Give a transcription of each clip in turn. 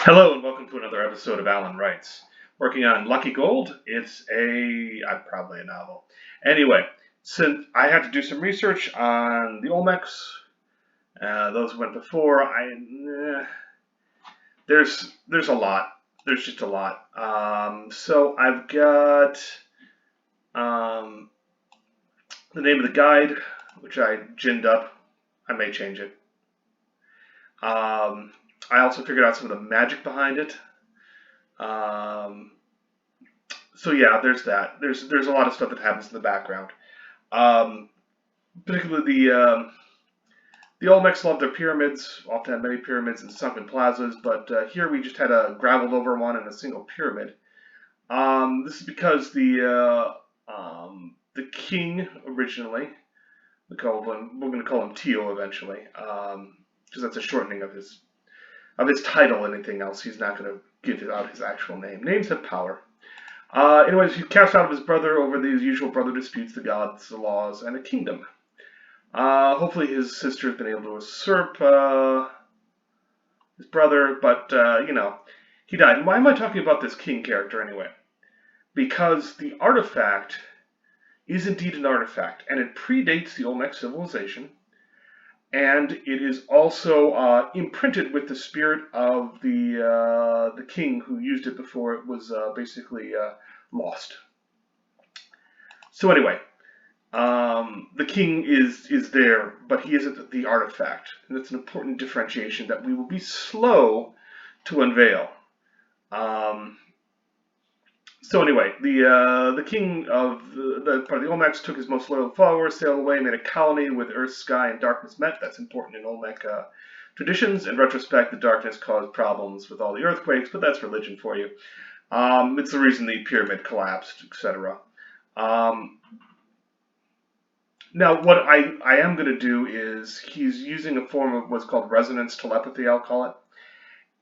Hello and welcome to another episode of Alan Writes. Working on Lucky Gold. It's probably a novel. Anyway, since I had to do some research on the Olmecs, those who went before, there's a lot. There's just a lot. So I've got um, the name of the guide, which I ginned up. I may change it. I also figured out some of the magic behind it. Um, so yeah, there's that. There's a lot of stuff that happens in the background. Um, Particularly the Olmecs love their pyramids. Often have many pyramids and sunken plazas, but here we just had a graveled over one and a single pyramid. This is because the king originally, we're going to call him Tio eventually, because that's a shortening of his title. Anything else, he's not going to give out his actual name. Names have power. Anyways, he cast out of his brother over these usual brother disputes, the gods, the laws, and a kingdom. Hopefully his sister has been able to usurp his brother, but, he died. And why am I talking about this king character anyway? Because the artifact is indeed an artifact, and it predates the Olmec civilization, and it is also imprinted with the spirit of the king who used it before it was basically lost. So anyway, the king is there, but he isn't the artifact, and that's an important differentiation that we will be slow to unveil. So anyway, the king of the part of the Olmecs took his most loyal followers, sailed away, made a colony with earth, sky, and darkness met. That's important in Olmec traditions. In retrospect, the darkness caused problems with all the earthquakes, but that's religion for you. It's the reason the pyramid collapsed, etc. Now, what I am going to do is he's using a form of what's called resonance telepathy, I'll call it,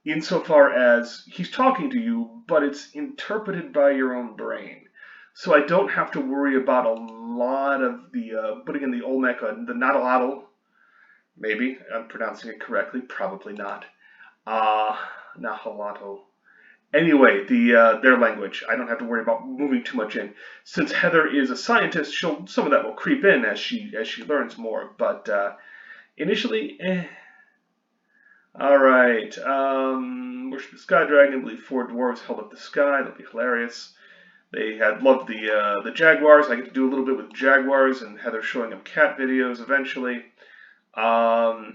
insofar as he's talking to you, but it's interpreted by your own brain. So I don't have to worry about a lot of the putting in the Olmec, the Nahuatl. Maybe I'm pronouncing it correctly. Probably not. Nahuatl. Anyway, their language. I don't have to worry about moving too much in. Since Heather is a scientist, some of that will creep in as she learns more. But initially, All right. Worship the Sky Dragon. I believe 4 dwarves held up the sky. That'll be hilarious. They had loved the jaguars. I get to do a little bit with jaguars, and Heather showing them cat videos eventually. Why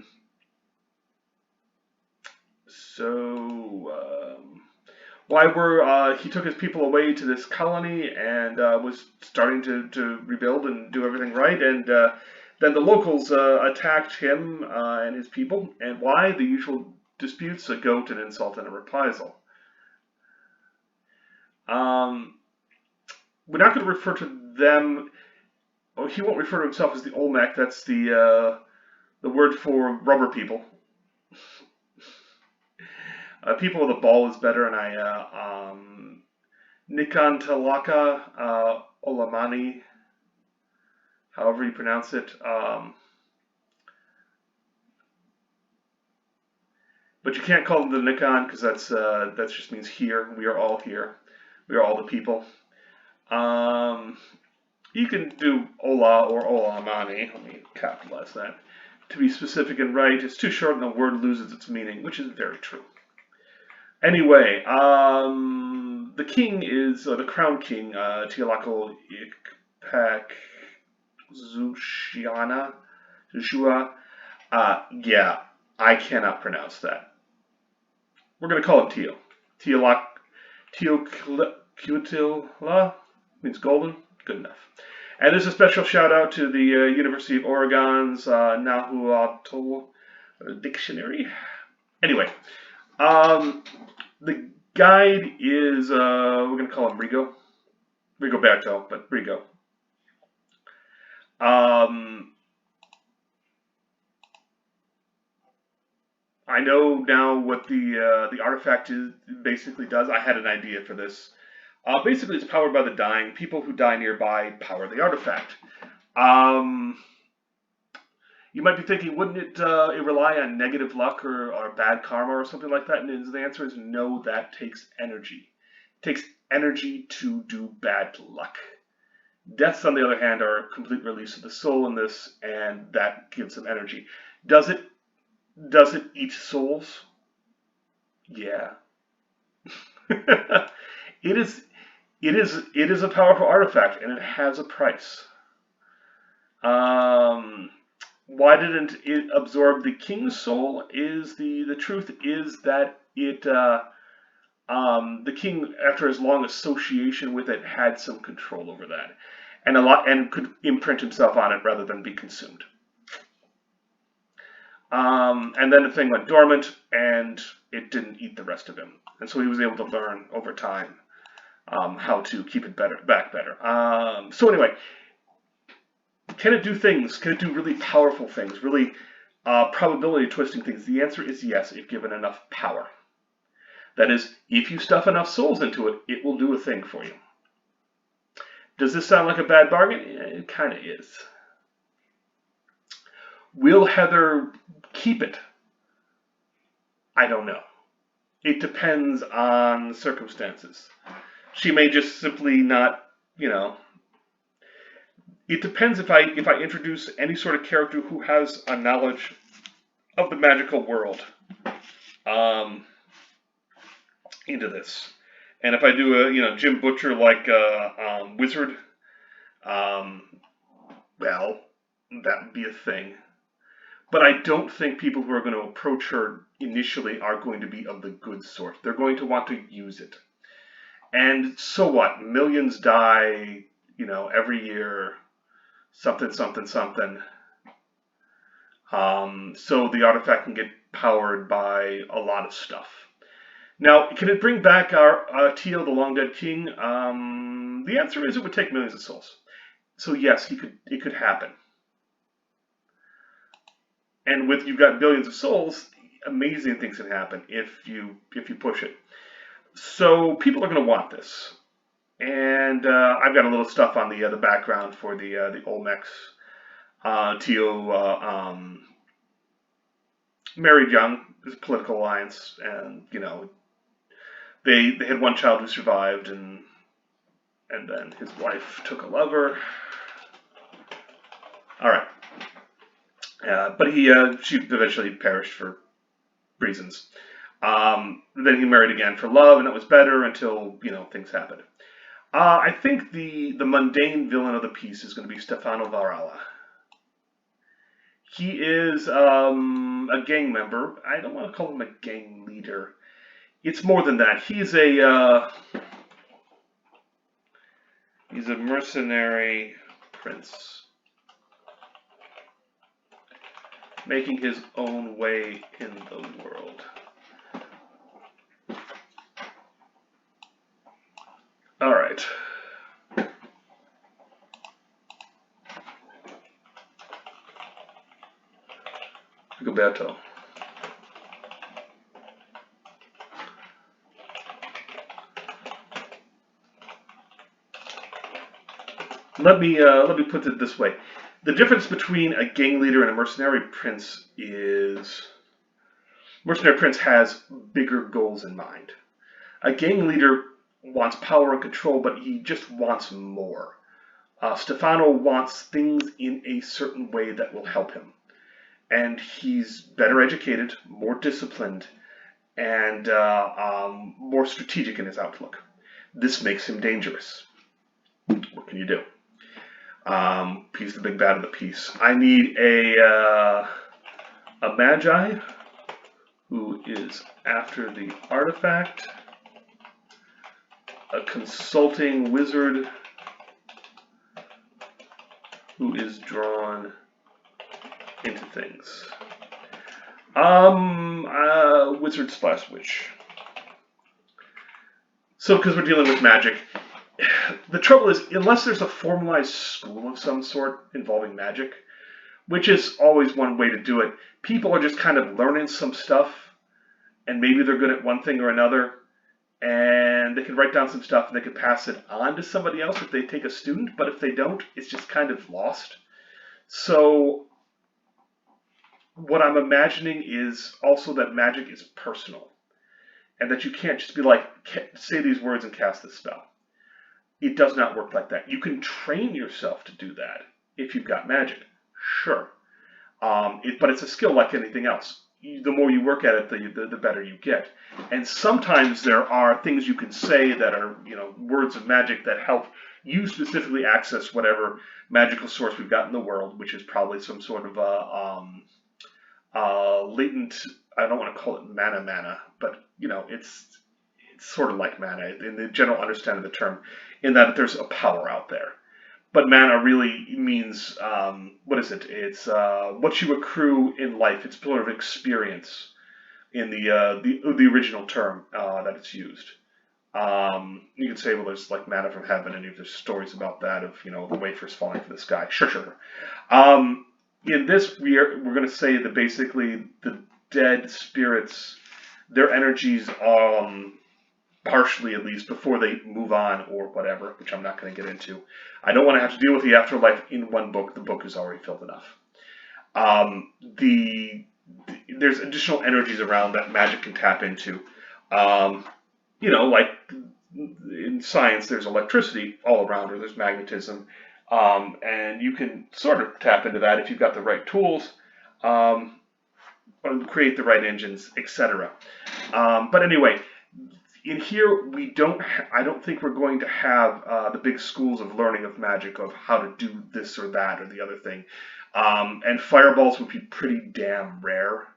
were he took his people away to this colony and was starting to rebuild and do everything right, and then the locals attacked him and his people. And why? The usual disputes: a goat, an insult, and a reprisal. We're not going to refer to them. Oh, he won't refer to himself as the Olmec. That's the word for rubber people. People with a ball is better, and Nikantalaka Olamani, however you pronounce it. But you can't call them the Nikon because that just means here. We are all here. We are all the people. You can do Ola or Olamani. Let me capitalize that. To be specific and right, it's too short and the word loses its meaning, which is very true. Anyway, the king is, or the crown king, Tialako Ikpak Zushiana, Joshua. Yeah, I cannot pronounce that. We're going to call him Tio. Teoclitilla means golden. Good enough. And there's a special shout out to the University of Oregon's Nahuatl dictionary. Anyway, the guide is, we're going to call him Rigoberto, but Rigo. I know now what the artifact basically does. I had an idea for this. Basically, it's powered by the dying. People who die nearby power the artifact. You might be thinking, wouldn't it rely on negative luck or bad karma or something like that? And the answer is no, that takes energy. It takes energy to do bad luck. Deaths, on the other hand, are a complete release of the soul in this, and that gives them energy. Does it eat souls? Yeah. it is it is a powerful artifact, and it has a price. Um, why didn't it absorb the king's soul? Is the truth is that the king, after his long association with it, had some control over that, and could imprint himself on it rather than be consumed. And then the thing went dormant, and it didn't eat the rest of him, and so he was able to learn over time how to keep it back better. So anyway, can it do things? Can it do really powerful things? Really probability twisting things? The answer is yes, if given enough power. That is, if you stuff enough souls into it, it will do a thing for you. Does this sound like a bad bargain? It kind of is. Will Heather keep it? I don't know. It depends on circumstances. She may just simply not, It depends if I introduce any sort of character who has a knowledge of the magical world into this. And if I do a Jim Butcher like wizard, well, that would be a thing. But I don't think people who are going to approach her initially are going to be of the good sort. They're going to want to use it. And so what? Millions die, every year, something, something, something. So the artifact can get powered by a lot of stuff. Now, can it bring back our Tio, the long dead king? The answer is it would take millions of souls. So yes, it could happen. And with you've got billions of souls, amazing things can happen if you push it. So people are going to want this, and I've got a little stuff on the background for the Olmecs. Tio married young, this political alliance, and they had one child who survived, and then his wife took a lover. All right. But she eventually perished for reasons. Then he married again for love, and it was better until things happened. I think the mundane villain of the piece is going to be Stefano Varala. He is a gang member. I don't want to call him a gang leader. It's more than that. He's a mercenary prince, making his own way in the world. All right. Rigoberto. Let me put it this way. The difference between a gang leader and a mercenary prince is mercenary prince has bigger goals in mind. A gang leader wants power and control, but he just wants more. Stefano wants things in a certain way that will help him. And he's better educated, more disciplined, and more strategic in his outlook. This makes him dangerous. What can you do? He's the big bad of the piece. I need a magi who is after the artifact, a consulting wizard who is drawn into things. Wizard / witch. So, because we're dealing with magic, the trouble is, unless there's a formalized school of some sort involving magic, which is always one way to do it, people are just kind of learning some stuff, and maybe they're good at one thing or another, and they can write down some stuff and they can pass it on to somebody else if they take a student, but if they don't, it's just kind of lost. So what I'm imagining is also that magic is personal, and that you can't just be like, say these words and cast this spell. It does not work like that. You can train yourself to do that if you've got magic, sure. But it's a skill like anything else. The more you work at it, the better you get. And sometimes there are things you can say that are, words of magic that help you specifically access whatever magical source we've got in the world, which is probably some sort of latent. I don't want to call it mana, but it's sort of like mana in the general understanding of the term, in that there's a power out there. But mana really means, what is it? It's what you accrue in life. It's sort of experience in the original term that it's used. You can say, well, there's like manna from heaven, and there's stories about that of the wafers falling from the sky. Sure. In this, we're going to say that basically the dead spirits, their energies, partially at least, before they move on or whatever, which I'm not going to get into. I don't want to have to deal with the afterlife in one book. The book is already filled enough. There's additional energies around that magic can tap into. Like in science, there's electricity all around, or there's magnetism, and you can sort of tap into that if you've got the right tools, or create the right engines, etc. But anyway, in here, I don't think we're going to have the big schools of learning of magic of how to do this or that or the other thing. And fireballs would be pretty damn rare,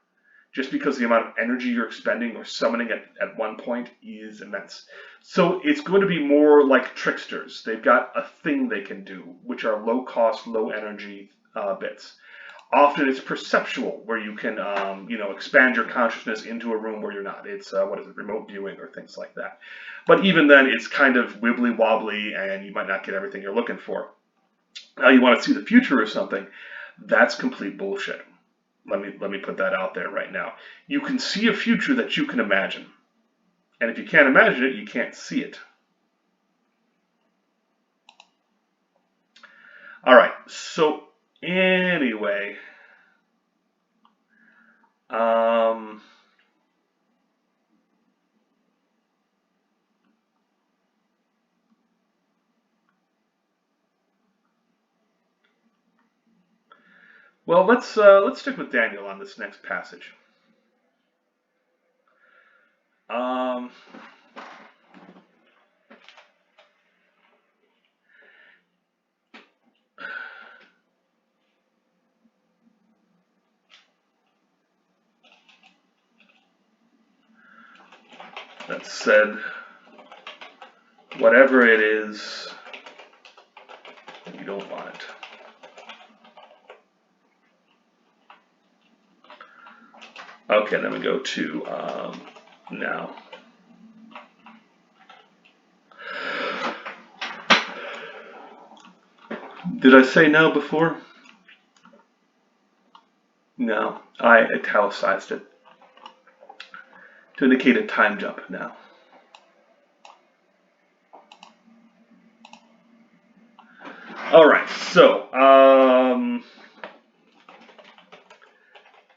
just because the amount of energy you're expending or summoning at one point is immense. So it's going to be more like tricksters. They've got a thing they can do, which are low cost, low energy bits. Often it's perceptual, where you can, expand your consciousness into a room where you're not. It's, remote viewing or things like that. But even then, it's kind of wibbly wobbly, and you might not get everything you're looking for. Now, you want to see the future or something, that's complete bullshit. Let me put that out there right now. You can see a future that you can imagine. And if you can't imagine it, you can't see it. All right, so anyway, well, let's stick with Daniel on this next passage. That said, whatever it is, you don't want it. Okay, then we go to now. Did I say now before? No, I italicized it to indicate a time jump now. All right, so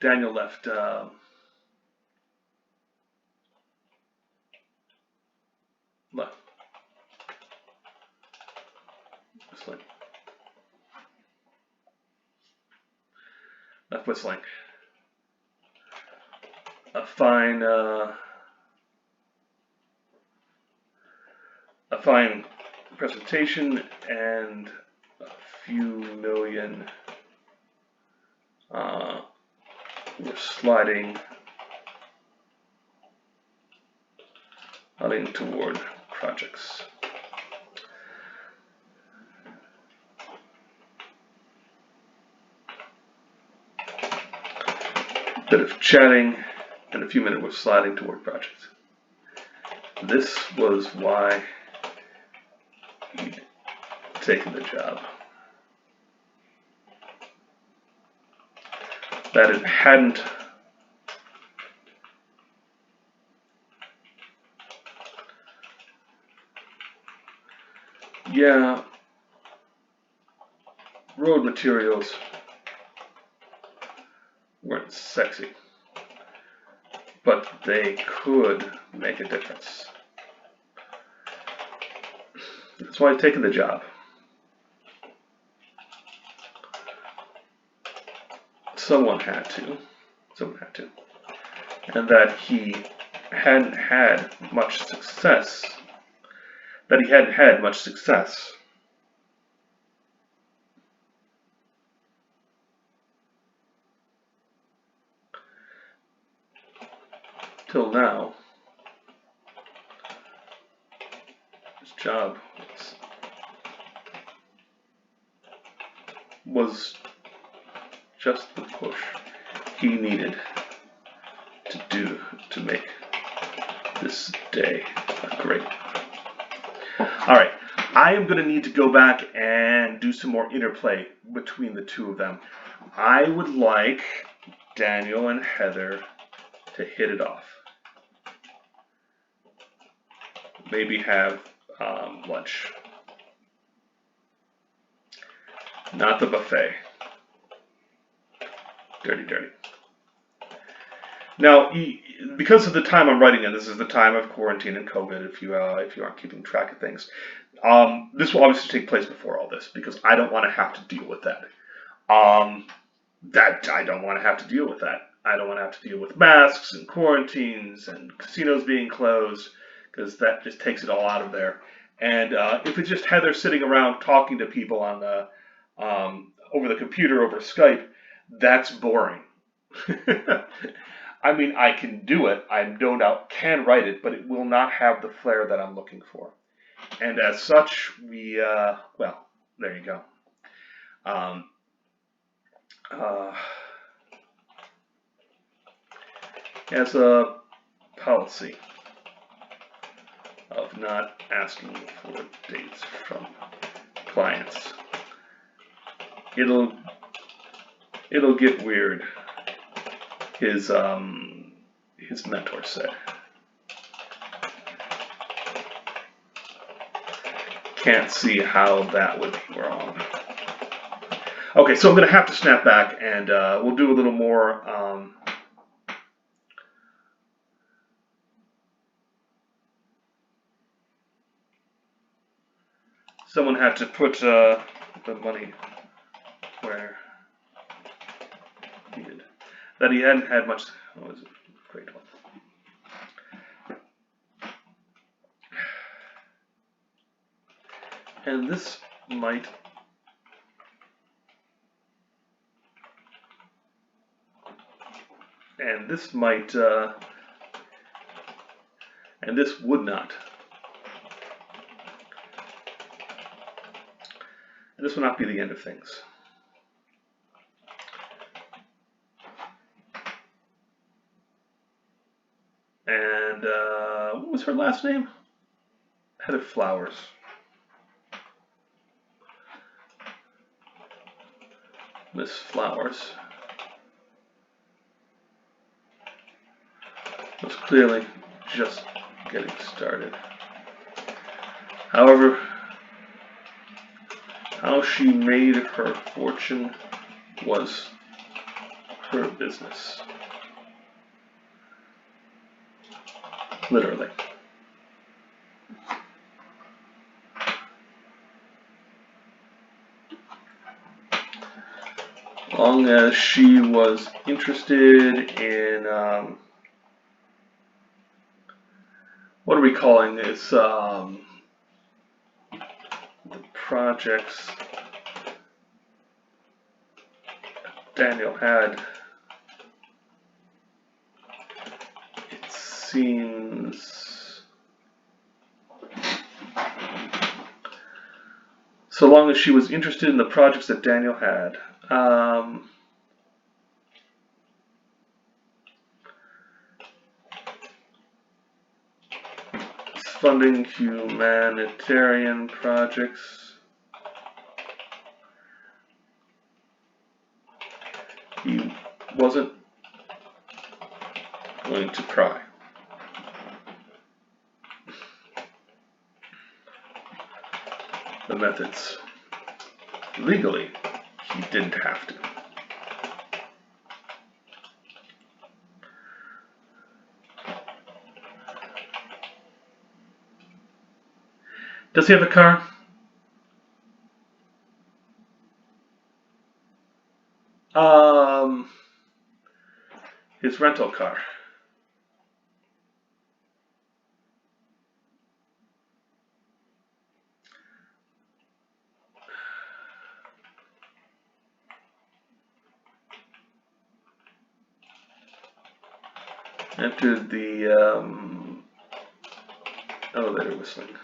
Daniel left whistling. Left whistling. A fine presentation and a few million were sliding toward projects. Bit of chatting and a few minutes were sliding toward projects. This was why he'd taken the job. That it hadn't road materials weren't sexy, but they could make a difference. That's why I've taken the job. Someone had to. And that he hadn't had much success. Till now. His job was just the push he needed to do to make this day great. Alright, I am going to need to go back and do some more interplay between the two of them. I would like Daniel and Heather to hit it off. Maybe have lunch. Not the buffet. Dirty. Now, because of the time I'm writing in, this is the time of quarantine and COVID, if you aren't keeping track of things. This will obviously take place before all this, because I don't want to have to deal with that. I don't want to have to deal with that. I don't want to have to deal with masks and quarantines and casinos being closed, because that just takes it all out of there. And if it's just Heather sitting around talking to people on the over the computer, over Skype, that's boring. I mean, I can do it. I no doubt can write it, but it will not have the flair that I'm looking for. And as such, well, there you go. As a policy of not asking for dates from clients, it'll get weird. His mentor said. Can't see how that would be wrong. Okay, so I'm going to have to snap back, and we'll do a little more. Someone had to put the money where needed. That he hadn't had much. Oh, was a great one. And this might and this would not. And this will not be the end of things. And what was her last name? Heather Flowers. Miss Flowers was clearly just getting started. However, how she made her fortune was her business. Literally. Long as she was interested in what are we calling this? The projects Daniel had. It seems so long as she was interested in the projects that Daniel had. Funding humanitarian projects. He wasn't going to pry. The methods. Legally, he didn't have to. Does he have a car? His rental car. Entered the elevator whistling.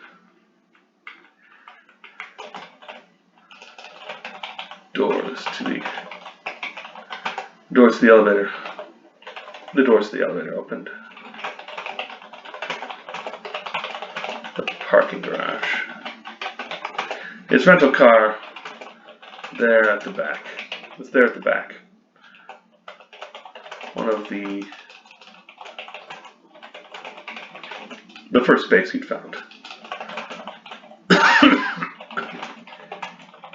Doors to the elevator. The doors to the elevator opened. The parking garage. His rental car there at the back. Was there at the back. One of the first space he'd found.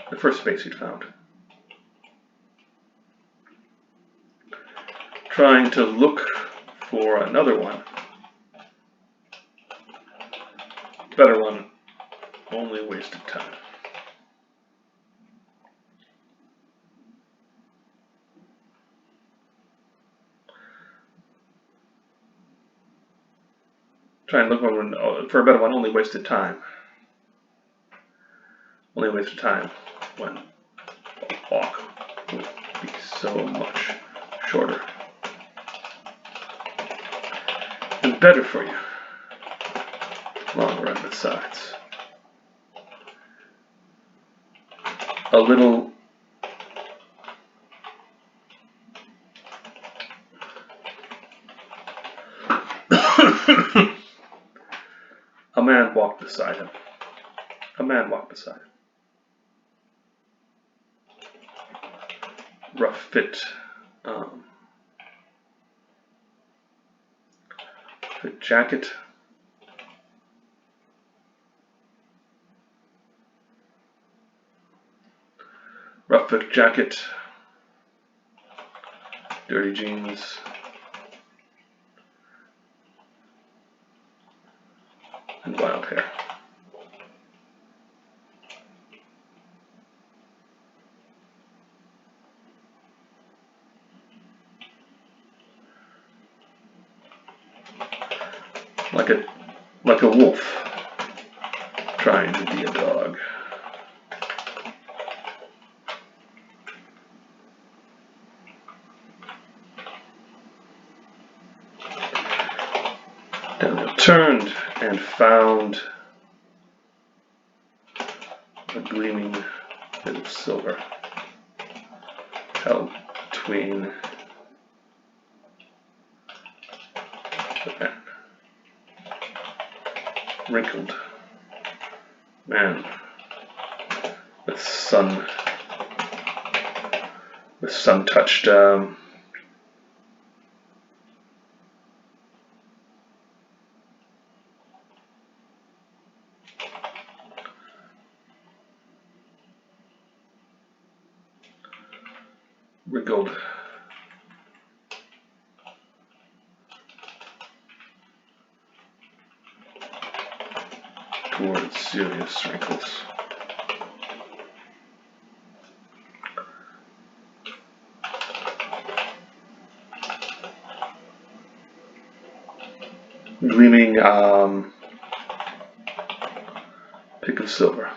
The first space he'd found. Trying to look for another one. Better one, only wasted time. Trying to look for a better one, only wasted time. Only wasted time when a walk would be so much shorter. And better for you. Longer on the sides. A little a man walked beside him. A man walked beside him. Rough fit, jacket. Rough fit jacket. Dirty jeans. And wild hair. Like a wolf trying to be a dog. Daniel turned and found a gleaming bit of silver held between the man. Wrinkled man with sun-touched wrinkled towards serious wrinkles. Gleaming pick of silver.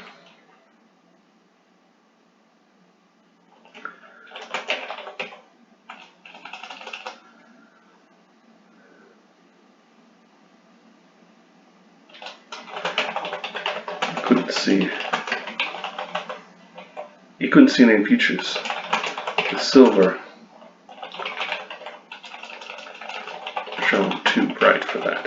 He couldn't see any features. The silver shone too bright for that.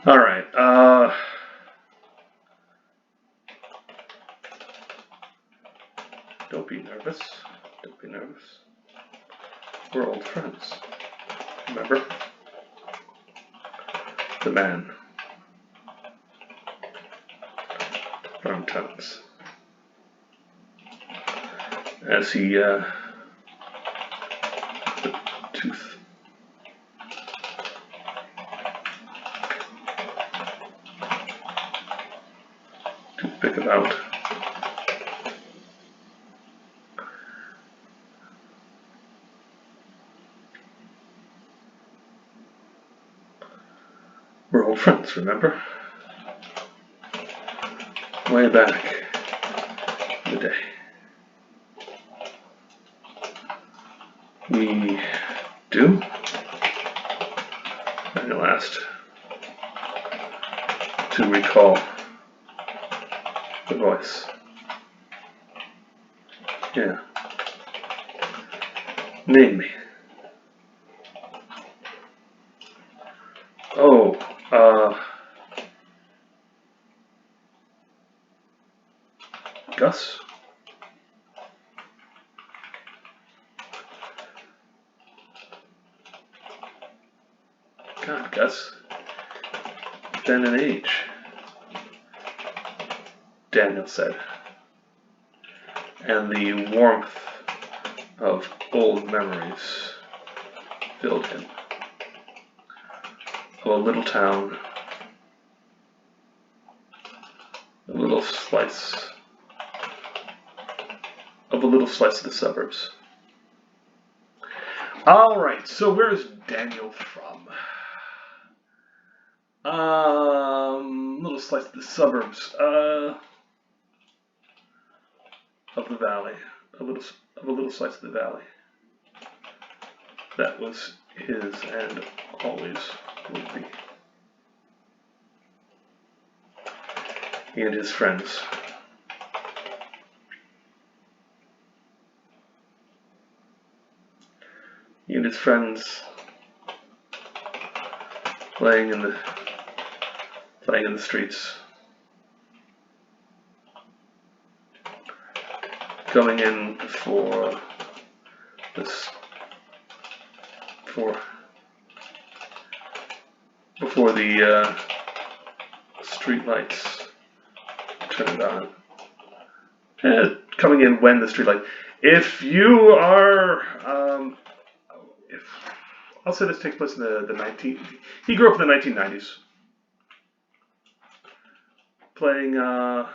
All right. Don't be nervous. Don't be nervous. We're old friends. Remember? The man. Firm tongues. as he the tooth. Toothpick about. We're old friends, remember? Way back in the day. We do? Daniel asked to recall the voice. Yeah. Name me. Oh, Gus? God, Gus. Been an age, Daniel said, and the warmth of old memories filled him. Of a little town, a little slice of the suburbs. All right, so where's Daniel from? Little slice of the suburbs of the valley, a little slice of the valley. That was his and always would be. He and his friends. He and his friends playing in the streets, coming in before the street lights turned on. Coming in when the street light. If you are, I'll say this takes place in the he grew up in the 1990s. Playing on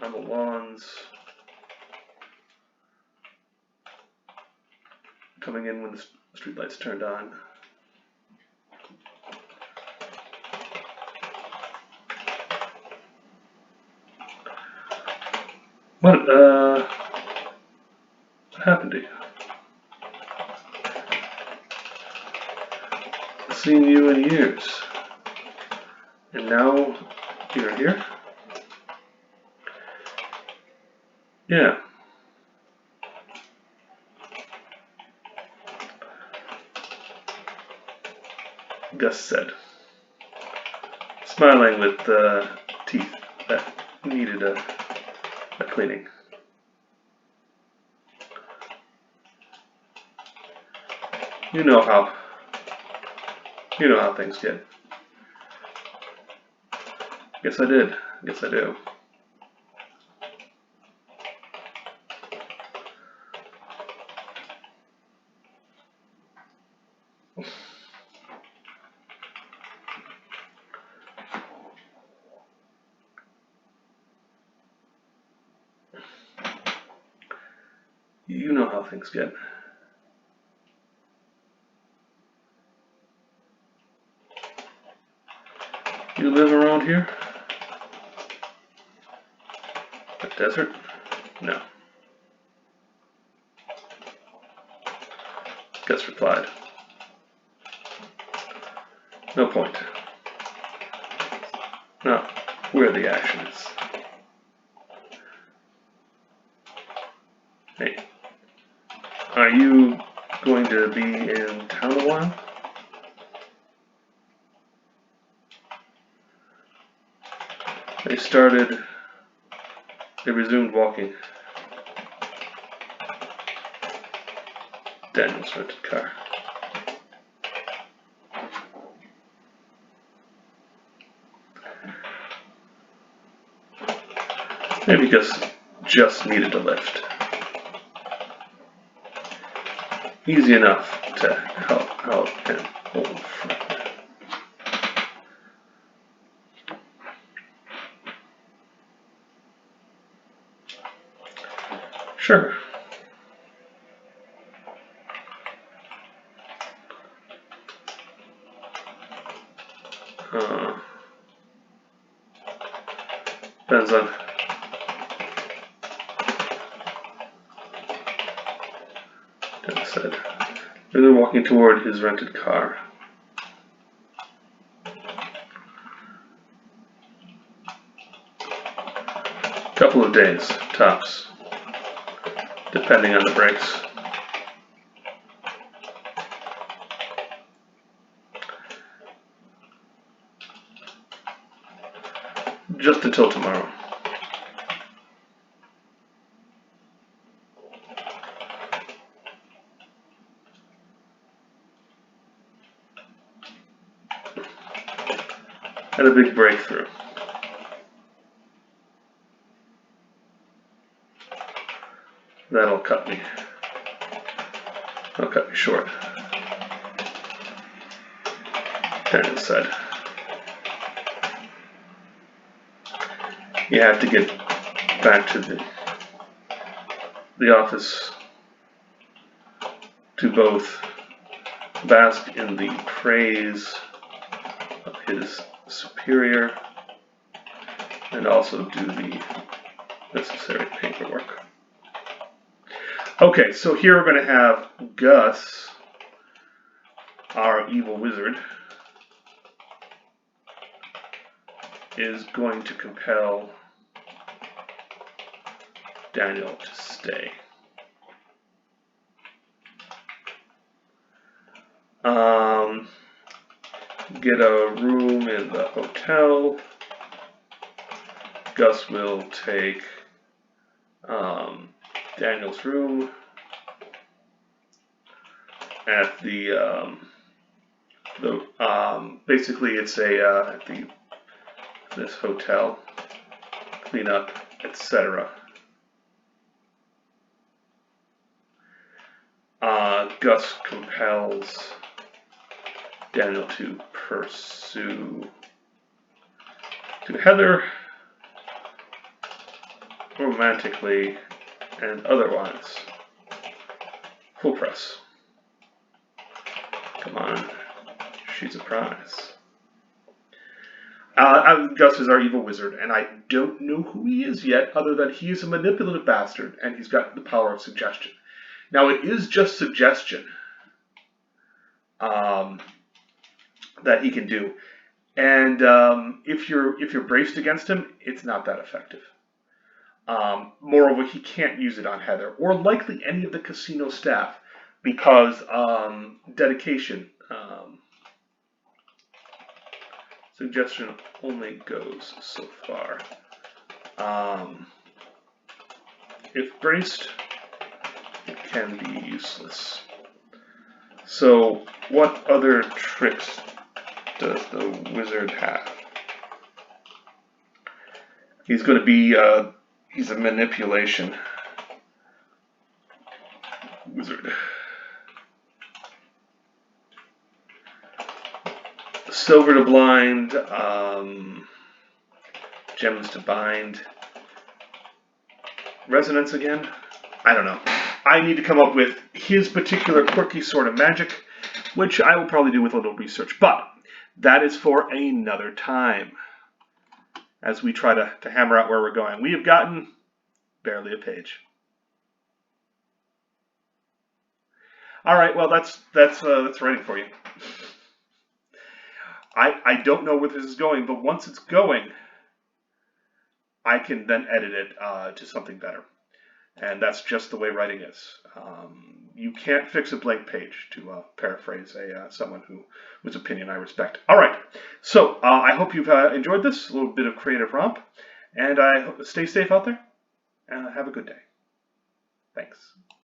the lawns, coming in when the street lights turned on. What happened to you? I've seen you in years, and now you're here? Yeah. Gus said, smiling with teeth that needed a cleaning. You know how things get. Guess I did. Guess I do. You know how things get. You live around here? The desert? No. Gus replied. No point. Not where the action is. Hey, are you going to be in town a while? They resumed walking. Daniel's rented car. Maybe Gus just needed a lift. Easy enough to help out an old friend. Sure. Depends on. That said, really walking toward his rented car. Couple of days, tops, depending on the brakes. Just until tomorrow. Had a big breakthrough. That'll cut me short. Daniel said. You have to get back to the office to both bask in the praise of his superior and also do the necessary paperwork. Okay, so here we're going to have Gus, our evil wizard, is going to compel Daniel to stay. Get a room in the hotel. Gus will take Daniel's room at basically it's at this hotel, clean up, etc. Gus compels Daniel to pursue to Heather romantically and otherwise. Full press. Come on, she's a prize. Gus is our evil wizard, and I don't know who he is yet, other than he is a manipulative bastard, and he's got the power of suggestion. Now, it is just suggestion that he can do, and if you're braced against him, it's not that effective. Moreover, he can't use it on Heather, or likely any of the casino staff, because dedication. Suggestion only goes so far. If braced, it can be useless. So, what other tricks does the wizard have? He's going to be, he's a manipulation wizard. Silver to blind, gems to bind, resonance again? I don't know. I need to come up with his particular quirky sort of magic, which I will probably do with a little research, but that is for another time as we try to hammer out where we're going. We have gotten barely a page. All right, well, that's writing for you. I don't know where this is going, but once it's going, I can then edit it to something better. And that's just the way writing is. You can't fix a blank page, to paraphrase someone whose opinion I respect. All right, so I hope you've enjoyed this, a little bit of creative romp, and I hope stay safe out there, and have a good day. Thanks.